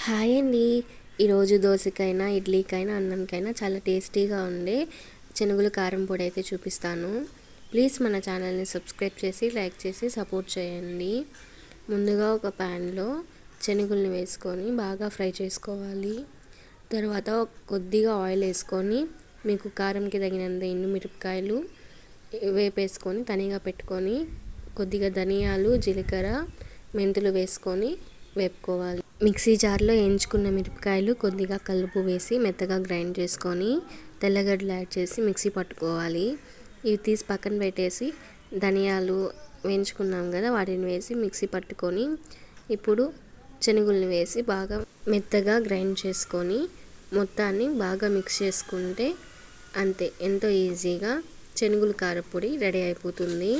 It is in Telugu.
హాయ్ అండి. ఈరోజు దోసకైనా ఇడ్లీకైనా అన్నంకైనా చాలా టేస్టీగా ఉండే శనగలు కారం పొడి అయితే చూపిస్తాను. ప్లీజ్ మన ఛానల్ని సబ్స్క్రైబ్ చేసి లైక్ చేసి సపోర్ట్ చేయండి. ముందుగా ఒక ప్యాన్లో శనగల్ని వేసుకొని బాగా ఫ్రై చేసుకోవాలి. తర్వాత కొద్దిగా ఆయిల్ వేసుకొని మీకు కారంకి తగినంత ఎండుమిరపకాయలు వేపేసుకొని తనిగా పెట్టుకొని కొద్దిగా ధనియాలు జీలకర్ర మెంతులు వేసుకొని వేపుకోవాలి. మిక్సీ జార్లో వేయించుకున్న మిరపకాయలు కొద్దిగా కలుపు వేసి మెత్తగా గ్రైండ్ చేసుకొని తెల్లగడ్డలు యాడ్ చేసి మిక్సీ పట్టుకోవాలి. ఇవి తీసి పక్కన పెట్టేసి ధనియాలు వేయించుకున్నాం కదా వాటిని వేసి మిక్సీ పట్టుకొని ఇప్పుడు శనగల్ని వేసి బాగా మెత్తగా గ్రైండ్ చేసుకొని మొత్తాన్ని బాగా మిక్స్ చేసుకుంటే అంతే, ఎంతో ఈజీగా శనగల కారపొడి రెడీ అయిపోతుంది.